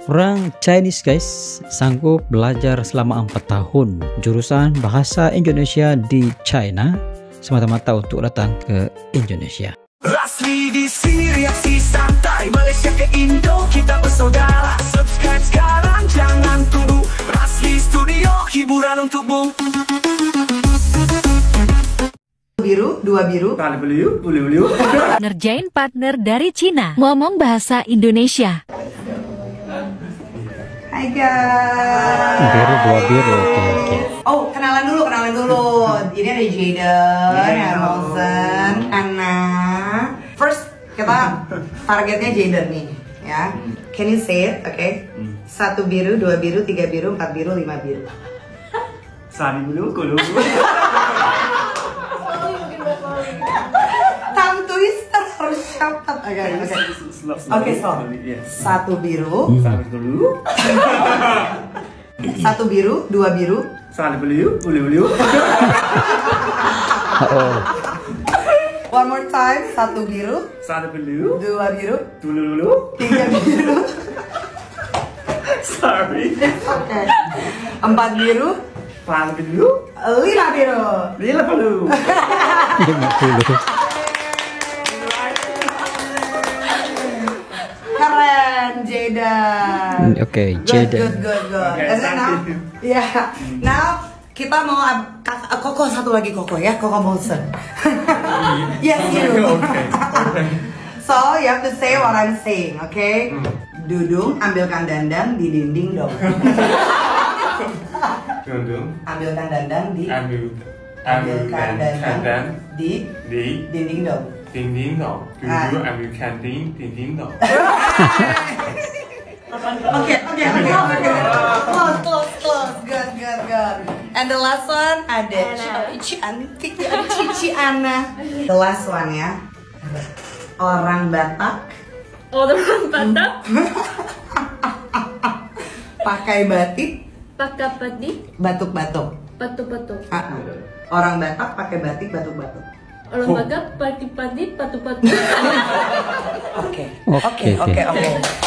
Orang Chinese guys sanggup belajar selama 4 tahun jurusan bahasa Indonesia di China semata-mata untuk datang ke Indonesia. Rasmi di sini reaksi santai, Malaysia ke Indo kita bersaudara. Subscribe sekarang jangan tunggu, Rasmi Studio hiburan untukmu. Biru, 2 biru. Ngerjain partner dari Cina, ngomong bahasa Indonesia. Hai guys. Biru 2 biru. Oke. Oh, kenalan dulu. Ini ada Jaden, Harrelson, Anna. First, kita targetnya Jaden nih, ya. Can you say it? Okay. 1 biru, 2 biru, 3 biru, 4 biru, 5 biru. Tongue twister harus cepat. Oke, so 1 biru, 1 biru, 2 biru. One more time, 1 biru, 2 biru, 3 biru. Sorry. Oke. 4 biru, 5 biru. 50. Keren, Jaden. Oke, Jaden. Good. Okay, And then now, now kita mau Koko satu lagi Koko ya, Koko Monson. Yes, you. Okay. So you have to say what I'm saying, okay? Dudung, ambilkan dandang di dinding dong. Ambilkan dandang di ambilkan dandang di dinding dong. Okay. Close. Good. And the last one ada Cici Anna. The last one ya. Orang Batak. Orang Batak. Pakai batik. Pakai batik. Batuk-batuk. Batuk-batuk. Orang Batak pakai batik batuk-batuk. Orang Batak batik-batik batuk-batuk. Oke.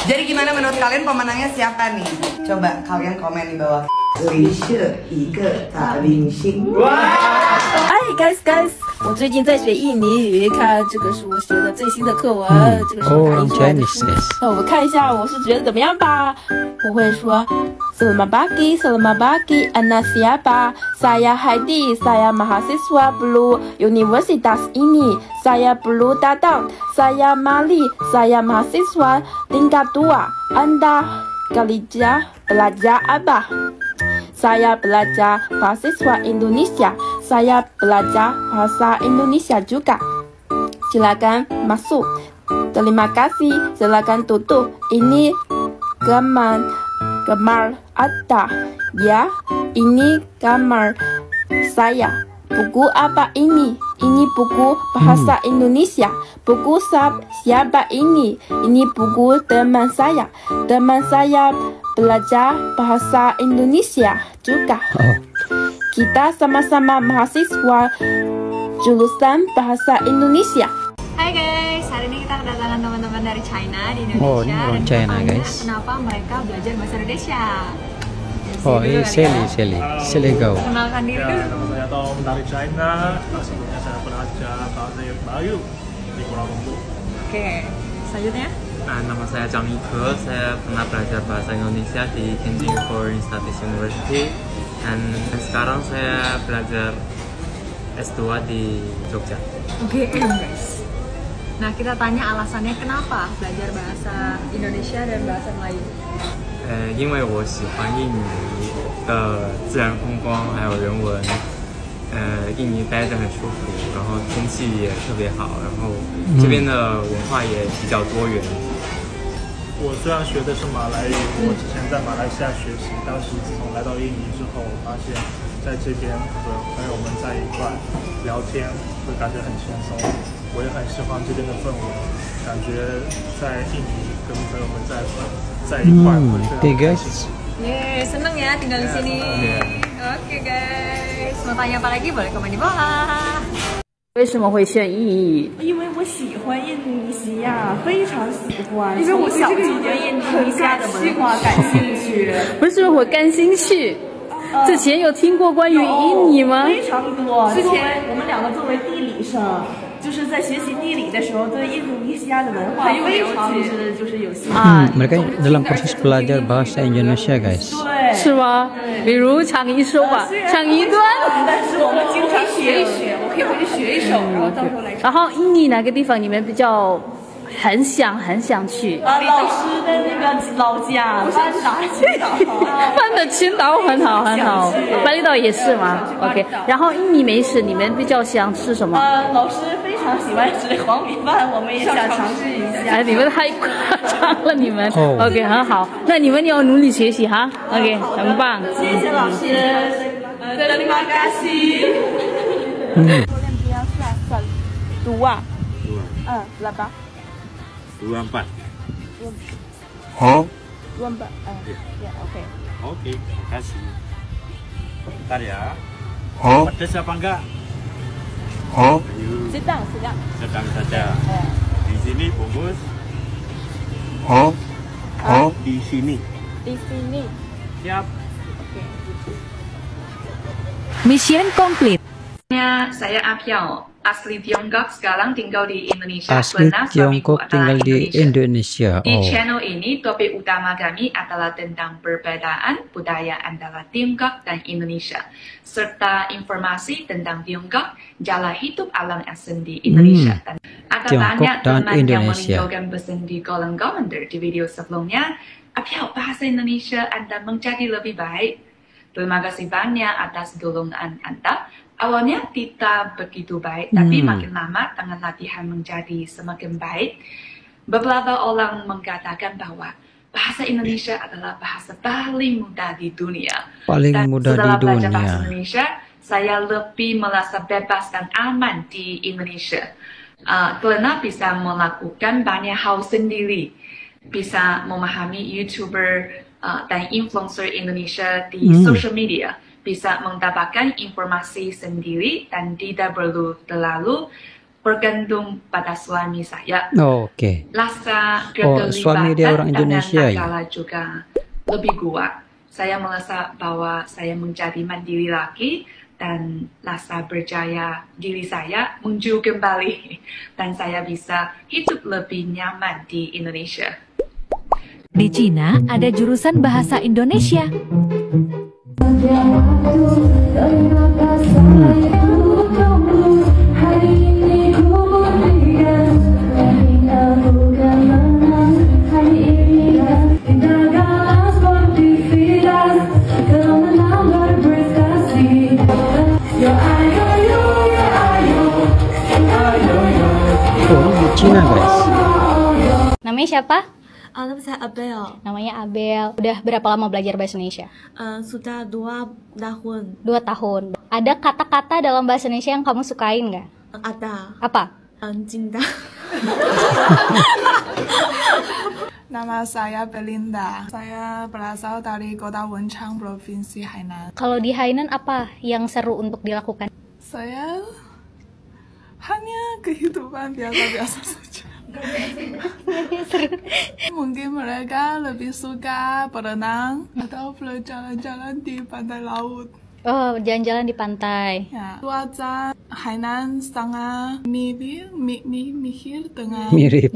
Jadi gimana menurut kalian pemenangnya siapa nih? Coba kalian komen di bawah. 哎 ，guys，我最近在学印尼语，看这个是我学的最新的课文，这个是翻译出来的书。那我们看一下，我是觉得怎么样吧？我会说 Selamat pagi, Anda siapa? Saya Heidi, saya mahasiswa baru universitas ini. Saya baru datang. Saya Mali, saya mahasiswa tingkat 2. Anda belajar apa? Saya belajar mahasiswa Indonesia. Saya belajar bahasa Indonesia juga. Silakan masuk. Terima kasih. Silakan duduk. Ini kamar ada. Ya, ini kamar saya. Buku apa ini? Ini buku bahasa Indonesia. Buku siapa ini? Ini buku teman saya. Teman saya belajar bahasa Indonesia juga. Kita sama-sama mahasiswa jurusan bahasa Indonesia. Hai guys, hari ini kita kedatangan teman-teman dari China di Indonesia. Oh, ini orang China guys. Kenapa mereka belajar bahasa Indonesia? Oh, ini Sally go. Kenalkan diri dulu. Nama saya Tom dari China. Sebelumnya saya belajar bahasa Melayu di Kuala Lumpur. Oke, selanjutnya. Nama saya Zhang Yike, saya pernah belajar bahasa Indonesia di Tianjin Foreign Studies University. Dan sekarang saya belajar S2 di Jogja. Oke, guys. Nah, kita tanya alasannya kenapa belajar bahasa Indonesia dan bahasa Melayu. 因为我喜欢印尼的自然风光还有人文，印尼待着很舒服，然后天气也特别好，然后这边的文化也比较多元。我虽然学的是马来语，我之前在马来西亚学习，当时自从来到印尼之后，我发现在这边和朋友们在一块聊天会感觉很轻松，我也很喜欢这边的氛围，感觉在印尼跟朋友们在一块会非常开心。Seneng ya tinggal di sini. Oke guys, mau tanya apa lagi boleh komen di bawah. 为什么会选印尼？因为我喜欢印尼西亚，非常喜欢。因为我小就对印尼西亚的文化感兴趣。为什么我感兴趣？之前有听过关于印尼吗？非常多。之前我们两个作为地理生，就是在学习地理的时候，对印尼西亚的文化非常就是有兴趣。mereka dalam proses belajar bahasa Indonesia, guys. 对，是吗？比如唱一首吧，唱一段。但是我们经常学一学，我可以回去学一首，然后到时候来唱。然后印尼哪个地方你们比较很想去？老师的那个老家，半的青岛很好很好，巴厘岛也是吗 ？OK。然后印尼美食你们比较想吃什么？老师非常喜欢吃黄米饭，我们也想尝试一下。哎，你们太夸张了，你们。OK， 很好，那你们要努力学习哈。OK， 很棒。谢谢老师。Terima kasih。Dua. Berapa? 24. Hah? 24. Ya, oke. Oke, makasih. Bentar ya. Pedas apa enggak? Sedang. Sedang saja. Di sini bungkus. Di sini. Siap. Mission complete. Saya Apiao, asli Tiongkok, sekarang tinggal di Indonesia. Asli Tiongkok tinggal di Indonesia. Di channel ini topik utama kami adalah tentang perbedaan budaya antara Tiongkok dan Indonesia, serta informasi tentang Tiongkok, jalan hidup alam asing di Indonesia. Dan ada banyak teman yang meninggalkan pesan di kolom komentar di video sebelumnya. Apiao, bahasa Indonesia Anda menjadi lebih baik. Terima kasih banyak atas dukungan Anda. Awalnya tidak begitu baik, tapi makin lama dengan latihan menjadi semakin baik. Beberapa orang mengatakan bahwa bahasa Indonesia adalah bahasa paling mudah di dunia. Dan setelah belajar bahasa Indonesia, saya lebih merasa bebas dan aman di Indonesia. Karena bisa melakukan banyak hal sendiri. Bisa memahami YouTuber dan influencer Indonesia di social media. Bisa mendapatkan informasi sendiri dan tidak perlu terlalu bergantung pada suami saya. Rasa keterlibatan dan nakala juga lebih kuat. Saya merasa bahwa saya menjadi mandiri lagi dan rasa percaya diri saya muncul kembali dan saya bisa hidup lebih nyaman di Indonesia. Di Cina ada jurusan bahasa Indonesia. Cina, guys. Namanya siapa? Nama saya Abel. Namanya Abel. Udah berapa lama belajar bahasa Indonesia? Sudah 2 tahun. 2 tahun. Ada kata-kata dalam bahasa Indonesia yang kamu sukain nggak? Ada. Apa? Cinta. Nama saya Belinda. Saya berasal dari Kota Wenchang, Provinsi Hainan. Kalau di Hainan apa yang seru untuk dilakukan? Saya hanya kehidupan biasa-biasa saja. Mungkin mereka lebih suka berenang atau berjalan-jalan di pantai laut. Oh, jalan-jalan di pantai. Ya, cuaca Hainan sangat mirip dengan mirip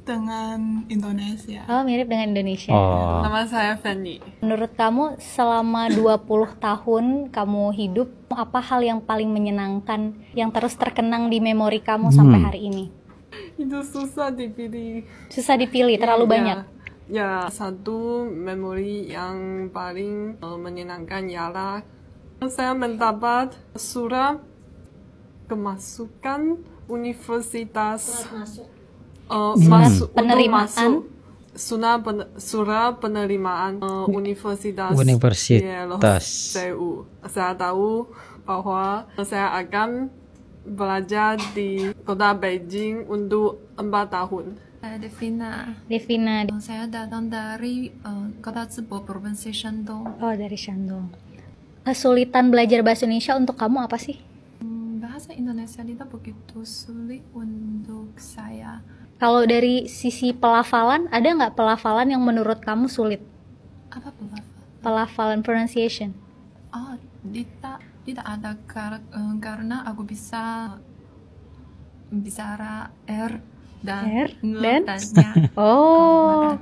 dengan Indonesia. Oh, mirip dengan Indonesia. Nama saya Fanny. Menurut kamu selama 20 tahun kamu hidup, apa hal yang paling menyenangkan yang terus terkenang di memori kamu sampai hari ini? Itu susah dipilih. Susah dipilih, terlalu banyak. Ya, satu memori yang paling menyenangkan ialah saya mendapat surat kemasukan universitas. Surat penerimaan universitas CU. Saya tahu bahwa saya akan belajar di kota Beijing untuk 4 tahun. Devina. Saya datang dari kota Zibo, provinsi Shandong. Oh, dari Shandong. Kesulitan belajar bahasa Indonesia untuk kamu apa sih? bahasa Indonesia tidak begitu sulit untuk saya. Kalau dari sisi pelafalan, ada nggak pelafalan yang menurut kamu sulit? Apa pelafalan? Pelafalan, pronunciation. Oh, tidak ada karena aku bisa bicara R dan nya. Oh,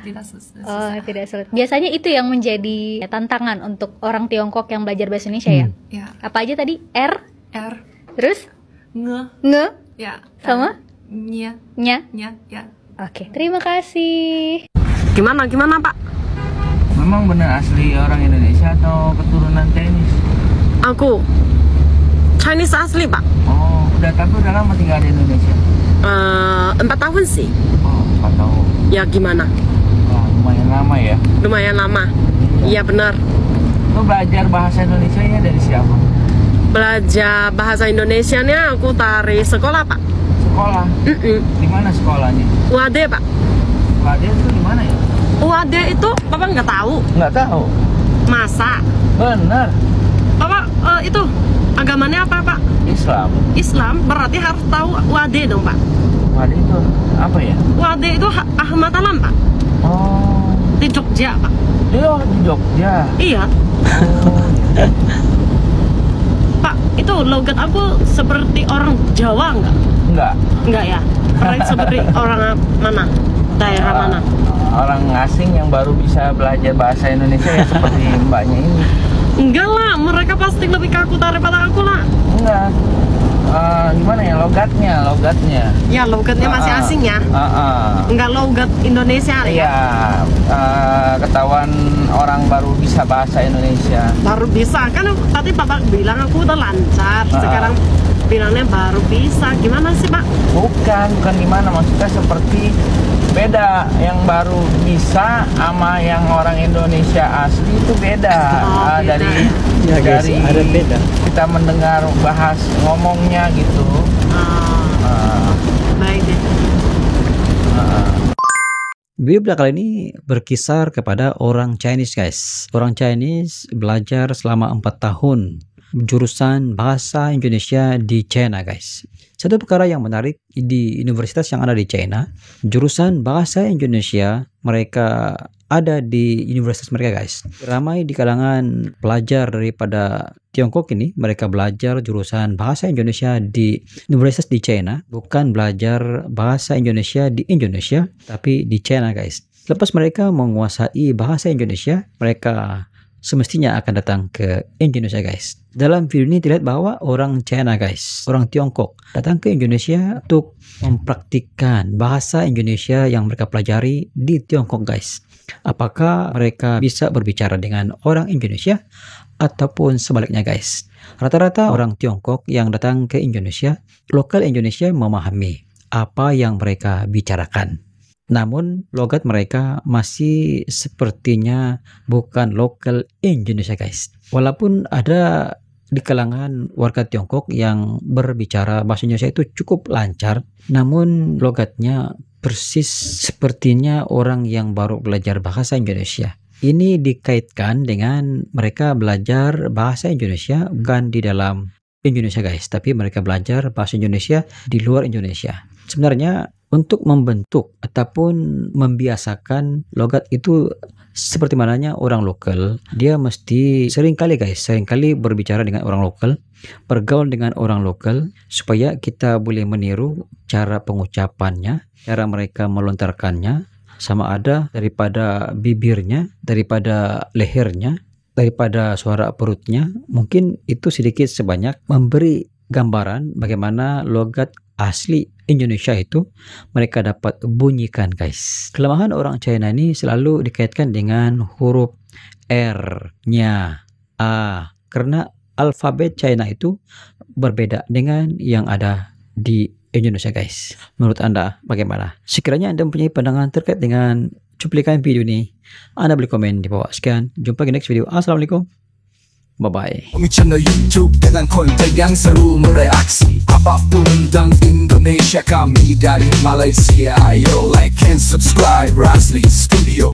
tidak susah. Oh, tidak sulit. Biasanya itu yang menjadi tantangan untuk orang Tiongkok yang belajar bahasa Indonesia ya? Ya. Apa aja tadi? R. Terus? Nge. Ya. Sama? Nya. Ya. Oke, terima kasih. Gimana Pak? Memang benar asli orang Indonesia atau keturunan Chinese? Aku Chinese asli, Pak. Oh, tapi udah lama tinggal di Indonesia? 4 tahun sih. Oh, 4 tahun. Ya gimana? Wah, lumayan lama ya? Lumayan lama. Iya benar. Lo belajar bahasa Indonesianya dari siapa? Belajar bahasa Indonesianya aku dari sekolah, Pak. Sekolah? Di mana sekolahnya? UAD, Pak. UAD itu di mana ya? UAD itu Bapak nggak tahu? Nggak tahu. Masa? Bener. Bapak itu agamanya apa, Pak? Islam berarti harus tahu UAD dong, Pak. UAD itu apa ya? UAD itu Ahmad Alam, Pak. Oh. Di Jogja, Pak. Di Jogja? Iya. Oh. Pak, itu logat aku seperti orang Jawa nggak? Nggak ya? Berarti seperti orang mana? Daerah mana? Orang asing yang baru bisa belajar bahasa Indonesia ya seperti mbaknya ini. Enggak lah, mereka pasti lebih kaku daripada aku lah. Enggak. Gimana ya logatnya? Ya logatnya masih asing ya. Enggak logat Indonesia ya. Iya. Ketahuan orang baru bisa bahasa Indonesia. Baru bisa kan tadi Bapak bilang aku udah lancar. Sekarang bilangnya baru bisa. Gimana sih, Pak? Bukan gimana, maksudnya seperti beda, yang baru bisa sama yang orang Indonesia asli itu beda. Dari ada beda. Kita mendengar bahas ngomongnya gitu. Baik deh. Video kali ini berkisar kepada orang Chinese, guys. Orang Chinese belajar selama 4 tahun jurusan bahasa Indonesia di China, guys. Satu perkara yang menarik di universitas yang ada di China, jurusan bahasa Indonesia mereka ada di universitas mereka, guys. Ramai di kalangan pelajar daripada Tiongkok ini, mereka belajar jurusan bahasa Indonesia di universitas di China, bukan belajar bahasa Indonesia di Indonesia, tapi di China, guys. Lepas mereka menguasai bahasa Indonesia, mereka semestinya akan datang ke Indonesia, guys. Dalam video ini terlihat bahwa orang China, guys, orang Tiongkok datang ke Indonesia untuk mempraktikkan bahasa Indonesia yang mereka pelajari di Tiongkok, guys. Apakah mereka bisa berbicara dengan orang Indonesia ataupun sebaliknya, guys? Rata-rata orang Tiongkok yang datang ke Indonesia, lokal Indonesia memahami apa yang mereka bicarakan. Namun logat mereka masih sepertinya bukan lokal Indonesia, guys. Walaupun ada di kalangan warga Tiongkok yang berbicara bahasa Indonesia itu cukup lancar, namun logatnya persis sepertinya orang yang baru belajar bahasa Indonesia. Ini dikaitkan dengan mereka belajar bahasa Indonesia bukan di dalam Indonesia, guys, tapi mereka belajar bahasa Indonesia di luar Indonesia. Sebenarnya untuk membentuk ataupun membiasakan logat itu seperti mananya orang lokal, dia mesti seringkali berbicara dengan orang lokal, bergaul dengan orang lokal, supaya kita boleh meniru cara pengucapannya, cara mereka melontarkannya, sama ada daripada bibirnya, daripada lehernya, daripada suara perutnya. Mungkin itu sedikit sebanyak memberi gambaran bagaimana logat asli Indonesia itu mereka dapat bunyikan, guys. Kelemahan orang China ini selalu dikaitkan dengan huruf R-nya A, karena alfabet China itu berbeda dengan yang ada di Indonesia, guys. Menurut Anda bagaimana? Sekiranya Anda mempunyai pandangan terkait dengan cuplikan video ini, Anda boleh komen di bawah. Sekian, jumpa di next video. Assalamualaikum. Bye-bye. Channel YouTube dengan konten yang seru mereaksi apapun tentang Indonesia, kami dari Malaysia. Ayo like and subscribe Razli Studio.